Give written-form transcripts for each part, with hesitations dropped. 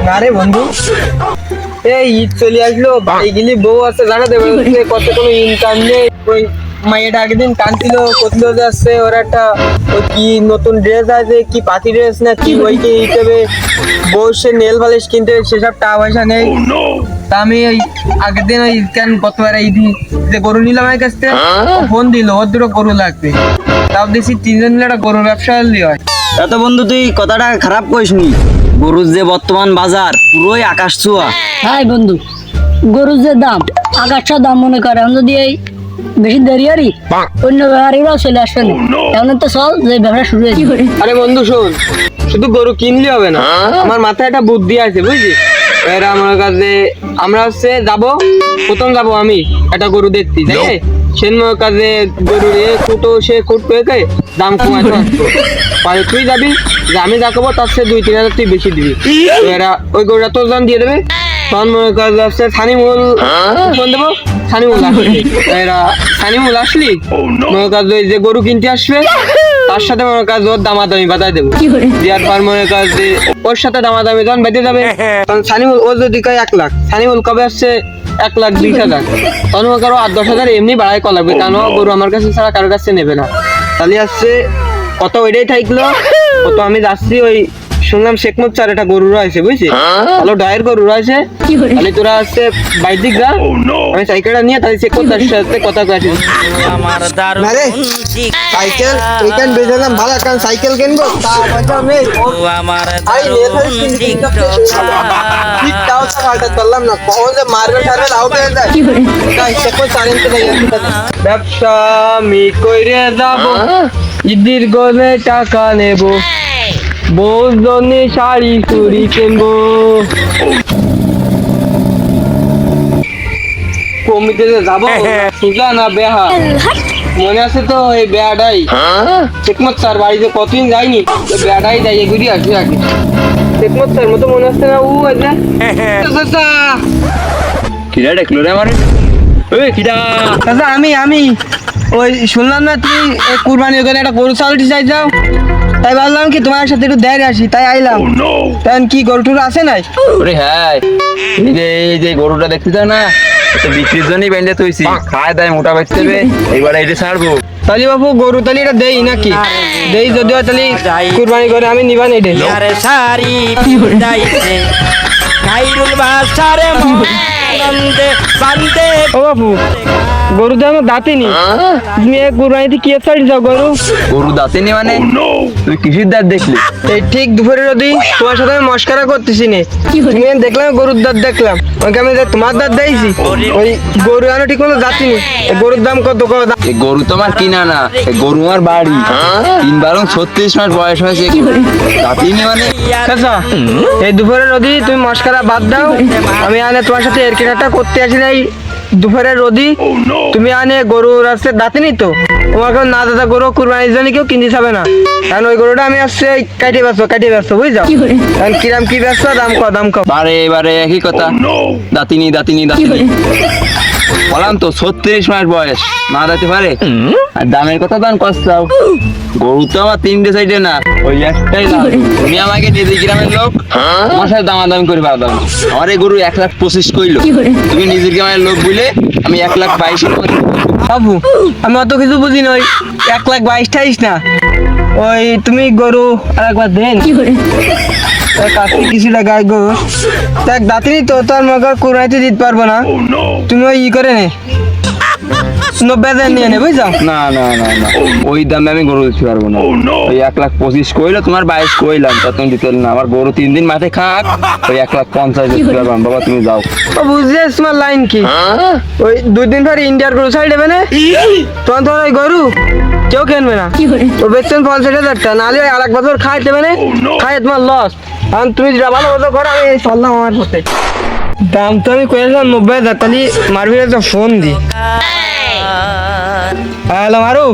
না রে বন্ধু, এই ঈদ চলে আসলো, এইগুলি বউ আছে জানা দেবে কত কোনো ইনকাম নেই। ওই মাইয়াটা আগের দিন কানছিল কোথাও যাচ্ছে, ওর একটা ওই কি নতুন ড্রেস আছে, কি পাতি ড্রেস না কি, ওই কি হিসেবে বউ সে নেল পালিশ কিনতে, সেসব টাকা পয়সা নেই। তা আমি ওই আগের দিন ওই কেন কতবার ঈদি যে গরু নিলাম আমার কাছ থেকে, ফোন দিল ওর দুটো গরু লাগবে। তাও দেখছি তিনজন মিলে একটা গরুর ব্যবসা হয়। এত বন্ধু তুই কথাটা খারাপ কইসনি, গরুর যে বর্তমান বাজার পুরোই আকাশ ছোঁয়া। হাই বন্ধু, গরুর যে দাম আকাশটা দাম মনে করে, এখন যদি এই বেশি দেরি আরি অন্য ব্যাপারীরাও চলে আসবে না, এখন তো চল যে ব্যবসা শুরু হয়েছে। আরে বন্ধু শোন, শুধু গরু কিনলে হবে না, আমার মাথায় একটা বুদ্ধি আছে বুঝলি। এরা আমার কাছে আমরা হচ্ছে যাবো, প্রথম যাবো আমি একটা গরু দেখতে যাই, সে কাজে গরু কুটো সে কুট করে দাম কমাতে আসবো। পরে তুই যাবি, যে আমি যা করবো তার সে 2-3 হাজার তুই বেশি দিবি। এরা ওই গরুটা তোর দাম দিয়ে দেবে, তখন মনে কর যাচ্ছে ছানিমূল ফোন দেবো, ছানিমূল আসলি। এরা ছানিমূল আসলি মনে কর যে গরু কিনতে আসবে তার সাথে মনে কাজ ওর দামাদামি বাজায় দেবো। দেওয়ার পর মনে কাজ ওর সাথে দামাদামি যখন বেঁধে যাবে, তখন সানিমুল ও যদি কয় 1 লাখ, সানিমুল কবে আসছে 1,20,000, তখন মনে করো 8-10 হাজার এমনি বাড়ায় কলাবে, কারণ গরু আমার কাছে ছাড়া কারোর কাছে নেবে না। তাহলে আসছে কত ওইটাই থাকলো। কত আমি যাচ্ছি, ওই শুনলাম শেখমত চার একটা গরু রয়েছে বুঝছিস, ভালো ডায়ের গরু রয়েছে। তাহলে তোরা আসছে বাইর দিক যা, আমি সাইকেলটা নিয়ে তাহলে শেখমতার সাথে কথা কয়েছি। সাইকেল এইখান বেঁধেলাম ভালো, কারণ সাইকেল কিনবো তা পয়সা নেই। ব্যবসা আমি কইরে যাবো, ঈদের গলে টাকা নেবো, বউর জন্য শাড়ি চুড়ি কিনবো। কমিতে যাবো সুজা না বেহা, মনে আছে তো এই বেহাটাই শেখমত স্যার বাড়িতে কতদিন যায়নি, বেহাটাই যাই ঘুরি আসি আগে। শেখমত স্যার মতো মনে আসছে না, ও আছে কিরা দেখলো রে আমার, ওই কিরা দাদা। আমি ওই শুনলাম না তুমি কুরবানি ওখানে একটা গরু চালটি চাই যাও, তাই ভাবলাম কি তোমার সাথে একটু দেয় আসি, তাই আইলাম। তাই কি গরু টুরু আছে নাই? ওরে হ্যাঁ, এই যে গরুটা দেখতে চাও না, এটা বিক্রির জন্যই বেঁধে তুইছি, খায় দায় মোটা বেচতে হবে, এইবারে এটা ছাড়বো। তাহলে বাবু গরু তাহলে এটা দেই নাকি? দেই যদি হয় তাহলে কুরবানি করে আমি নিবা নেই দেই। আরে সারি দাইছে খাইরুল বাসারে মন্দে বান্দে। ও বাবু, গরু তো আমার দাঁতেনি, তুমি কুরবানিতে কি ছাড়ি যাও গরু? গরু দাঁতেনি মানে তুই কিসির দাঁত দেখলি? এই ঠিক দুপুরে যদি তোমার সাথে আমি মস্কারা করতেছি নে, তুমি দেখলাম গরুর দাঁত দেখলাম, ওকে আমি তোমার দাঁত দিয়েছি। ওই গরু আনো ঠিক মতো দাঁতিনি, গরুর দাম কত? এই গরু তো আমার কিনা না, এই গরু আমার বাড়ি, 3-36 মাস বয়স হয়েছে, দাঁতিনি মানে। আচ্ছা এই দুপুরে রোদি তুমি মস্কারা বাদ দাও, আমি আনে তোমার সাথে এর কেনাটা করতে আসি নাই। দুপুরে রোদি তুমি আনে গরু রাস্তায় দাঁতিনি তো, তোমাকে না দাদা গরু কুরবানির জন্য কেউ কিনতে যাবে না, কারণ ওই গরুটা আমি আসছে কাটিয়ে ব্যস্ত বুঝছো। কারণ কিরাম কি ব্যস্ত, দাম কম। বারে একই কথা, দাঁতিনি বললাম তো 36 মাস বয়স, না দাঁতে পারে। আর দামের কথা দাম কষ্টাও, গরু তো আমার 3টে সাইডে না, ওই একটাই দাম। তুমি আমাকে নিজের গ্রামের লোক, আমার সাথে দামাদামি করে পারতাম। আমার এই গরু 1,25,000 কইলো, তুমি নিজের গ্রামের লোক বুঝলে আমি 1,22,000। বাবু আমি অত কিছু বুঝি নই, 1,22,000 না, ওই তুমি গরু আর একবার দেন কাছে কিছুটা গায়ে গরু দেখ দাঁতিনি তো, তোর মগর কুরবানিতে দিতে পারবো না, তুমি ওই করে নে 90,000 নিয়ে নে বুঝছো। না ওই দামে আমি গরু দিতে পারবো না, ওই 1,25,000 কইলো, তোমার 22 কইলাম, তা তুমি দিতে না। আমার গরু 3 দিন মাঠে খাক, ওই 1,50,000 দিতে পারবাম। বাবা তুমি যাও। বুঝলে তোমার লাইন কি, ওই 2 দিন পরে ইন্ডিয়ার গরু ছাড়ি দেবে না, তখন তোমার ওই গরু কেউ কিনবে না। ও বেচছেন 50,000 নাহলে ওই 1 বছর খাই দেবে না, খাই তোমার লস। কারণ তুমি যেটা ভালো মতো করো, আমি চললাম আমার পথে। দাম তো আমি কয়েছিলাম 90,000, তাহলে মারবি তো ফোন দি। হ্যালো মারু,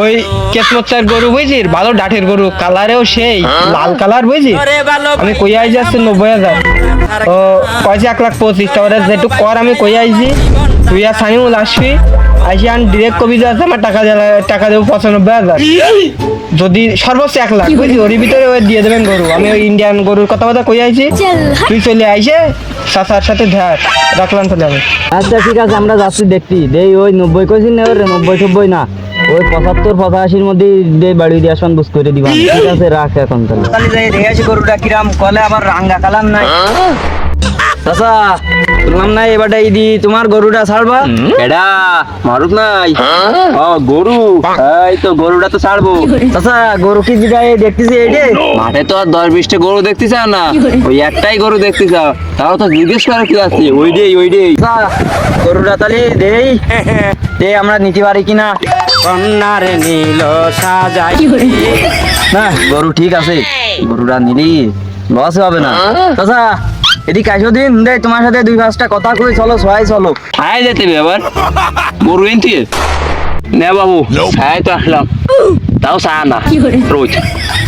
ওই কেসমত চার গরু বুঝছিস, ভালো ডাঠের গরু, কালারেও সেই লাল কালার বুঝছিস, আমি কই আইছি আসছে 90,000, ও কয়েছে 1,25,000, তাহলে যেটু কর আমি কই আইছি, তুই আর সানিমুল আসবি, আসি আন ডিরেক্ট কবি আছে আমার টাকা দেবো 95,000। যদি সর্বোচ্চ 1 লাখ বুঝলি, ওর ভিতরে ওই দিয়ে দেবেন গরু। আমি ওই ইন্ডিয়ান গরুর কথা কই আইছি, তুই চলে আইসে চাচার সাথে রাখলাম তাহলে আমি। আচ্ছা ঠিক আছে, আমরা যাচ্ছি দেখতে দেই। ওই 90 কইছিস না, ওর 90 না, ওই 75-85 মধ্যে দেই বাড়ি দিয়ে আসন বুঝ করে দিবা। ঠিক আছে রাখ এখন তাহলে। তাহলে যাই দেখে আসি গরুটা কিরাম, কলে আবার রাঙ্গা কালার নাই। চাচা শুনলাম না এবারটা ইদি তোমার গরুটা ছাড়বা? এডা মারুক নাই, ও গরু, এই তো গরুটা তো ছাড়বো। চাচা গরু কি জায়গায় দেখতেছি এইটে? মাঠে তো আর 10-20টা গরু দেখতে চাও না, ওই একটাই গরু দেখতে চাও, তাও তো জিজ্ঞেস করে কি আছে? ওইটাই চাচা, গরুটা তাহলে দেই দে, আমরা নিতে পারি কিনা? কন্যার নীল সাজাই না গরু ঠিক আছে, গরুটা নিলি লস হবে না। চাচা এদিকে আসো দিন দে, তোমার সাথে 2-5টা কথা কই, চলো সবাই চলো। আয় যেতে আবার গরু এনতে নে বাবু, হ্যাঁ তো আসলাম, তাও চা না রোজ।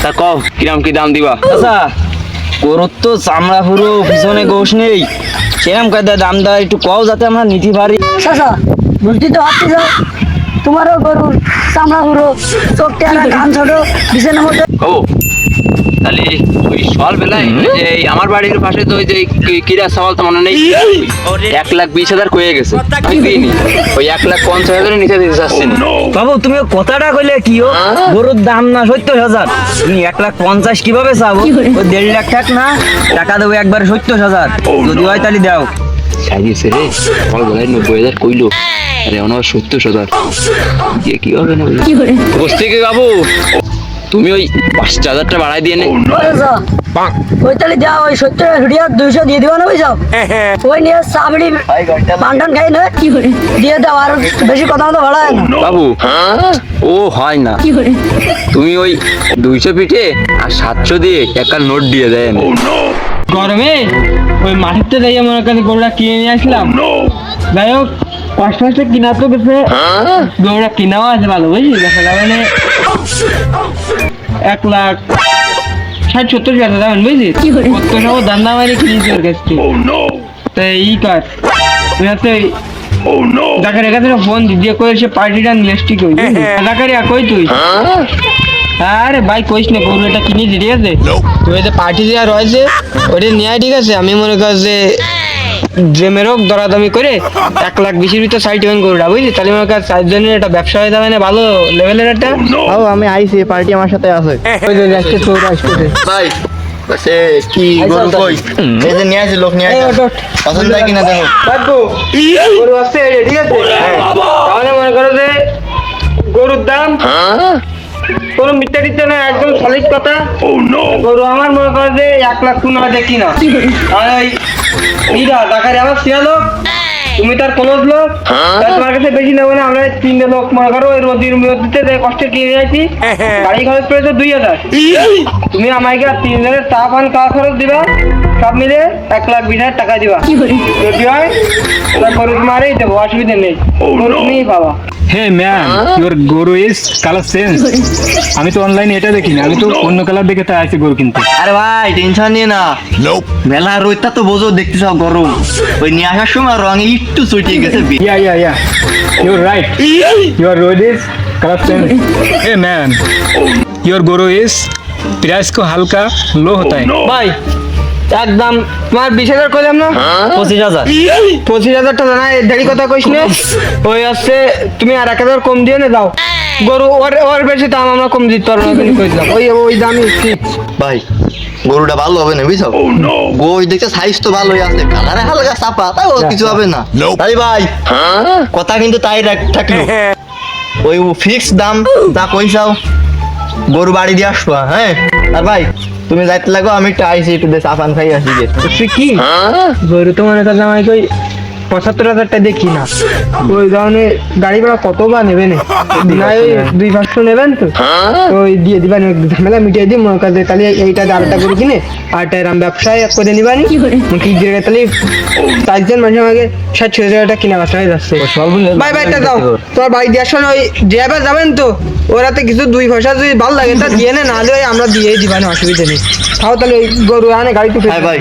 তা কও কিরাম কি দাম দিবা? চাচা গরুর তো চামড়া পুরো, পিছনে গোশ নেই, সেরকম কায়দা দাম দেওয়া একটু কও যাতে আমরা নিতে পারি। চাচা বুঝতে তো পারছি না, তোমারও গরুর চামড়া পুরো, চোখ টেরা, কান ছোট, বিছানার মধ্যে। ও তাহলে ওই সকাল বেলায় যে আমার বাড়ির পাশে তো ওই যে কিরা সওয়াল তো মনে নেই, 1,20,000 কয়ে গেছে, আমি দিইনি, ওই 1,50,000 নিচে দিতে চাচ্ছি না। বাবু তুমি কথাটা কইলে কি ও, গরুর দাম না 70,000, তুমি 1,50,000 কিভাবে চাবো? ওই 1.5 লাখ টাকা না, টাকা দেবো একবারে 70,000, যদি হয় তাহলে দাও। সাইয়েছে রে, সকাল বেলায় 90,000 কইলো, আরে ওনার 70,000 দিয়ে কি হবে না? বুঝতে কি বাবু, তুমি ওই 5,000টা বাড়াই দিয়ে নে। ওই তাহলে যাও, ওই 70-200 দিয়ে দিবা না, বুঝাও ওই নিয়ে চাবড়ি পান্ডান খাই না দিয়ে দাও, আর বেশি কথা মতো ভাড়া না বাবু, ও হয় না, তুমি ওই 200 পিঠে আর 700 দিয়ে একটা নোট দিয়ে দেন। গরমে ওই মাঠেতে যাই আমার কাছে গরুটা কিনে নিয়ে আসলাম, যাই হোক কষ্ট কিনা তো গেছে, গরুটা কিনাও আছে ভালো বুঝলি, দেখা যাবে না 1,60,70,000 যাবেন বুঝলি, কত সব দান্না মারি কিনেছি ওর কাছ থেকে। তো ই কর, তুই হচ্ছে জাকারির কাছে ফোন দিয়ে কই সে পার্টিটা নিয়ে আসছি, কই জাকারিয়া কই তুই? আরে ভাই কইস না, গরু এটা কিনেছি ঠিক আছে, তুই যে পার্টি দেওয়া রয়েছে ওইটা নিয়ে আয়, ঠিক আছে? আমি মনে কর যে ড্রেমের হোক দরাদামি করে 1,20,000 ভিতর সাইড হবেন গরুটা বুঝলি, তাহলে মনে কর 4 জনের একটা ব্যবসা হয়ে যাবে না, ভালো লেভেলের একটা। আমি আইছি, পার্টি আমার সাথে আছে। ওই যে যাচ্ছে তোর আসতেছে ভাই সে কি গরু কই? এই যে নিয়ে আসি, লোক নিয়ে আসি, পছন্দ হয় কিনা দেখো। বাবু গরু আছে ঠিক আছে, তাহলে মনে করো যে গরুর দাম কোনো মিথ্যা টিথ্যা না, একদম সলিড কথা। গরু আমার মনে করো যে 1,15,000 কিনা, আর ওই ইরা দেখারে আমার সিয়া লোক, তুমি তার ক্লোজ লোক, তাই তোমার কাছে বেশি নেবো না, আমরা 3 লোক মনে করো ওই রোদির মধ্যে কষ্টে কিনে যাচ্ছি, গাড়ি খরচ পড়েছে 2,000, তুমি আমাকে 3 জনের চা পান খাওয়া খরচ দিবা, সব মিলে 1,20,000 টাকা দিবা, যদি হয় গরু তোমারই দেবো, অসুবিধা নেই, গরু তুমিই পাবা। Hey man, your guru is color sense. আমি তো অনলাইনে এটা দেখিনি, আমি তো অন্য কালার দেখে তাই আইছি গরু কিনতে। আরে ভাই টেনশন নিয়ে না, মেলা রোদটা তো বোঝো, দেখতে চাও গরম, ওই নিয়ে আসার সময় রং একটু চুটিয়ে গেছে। Yeah. You're right. Your road is color sense. Hey man, your guru is price को हल्का लो होता है. ভাই একদম তোমার 20,000 কইলাম না, 25,000। 25,000 টাকা না, দেরি কথা কইস না, ওই আসছে তুমি আর 1,000 কম দিয়ে না দাও, গরু ওর বেশি দাম আমরা কম দিতে পারবো না, কইলাম ওই দামই ঠিক। ভাই গরুটা ভালো হবে না বুঝছো, গোশ দেখতে সাইজ তো ভালোই আছে, কালারে হালকা চাপা, তাও কিছু হবে না। তাই ভাই কথা কিন্তু তাই থাকলো, ওই ফিক্স দাম যা কইসাও, গরু বাড়ি দিয়ে আসবো। হ্যাঁ আর ভাই তুমি যাইতে লাগো, আমি একটু আইসি, একটু চা পান খাই আসি গে। তুই কি গরু তো মনে করলাম আমি কই 75,000 দেখি না, ওই ধরনের গাড়ি ভাড়া কত বা নেবে না, ওই 2-500 নেবেন তো, ওই দিয়ে দিবেন, ঝামেলা মিটিয়ে দিই মনে কাজে, তাহলে এইটা আরেকটা করে কিনে আরটা এরম ব্যবসায় করে নিবানি কি জায়গায়, তাহলে 4 জন মানুষ আমাকে 60,000 টাকা কিনা বাসা হয়ে যাচ্ছে। ভাই ভাইটা দাও, তোমার বাড়ি দিয়ে আসুন, ওই ড্রাইভার যাবেন তো, ওরাতে কিছু 2 পয়সা যদি ভালো লাগে তা দিয়ে না, হলে আমরা দিয়ে দিবানি, অসুবিধা নেই। তাও তাহলে ওই গরু আনে গাড়ি তো ভাই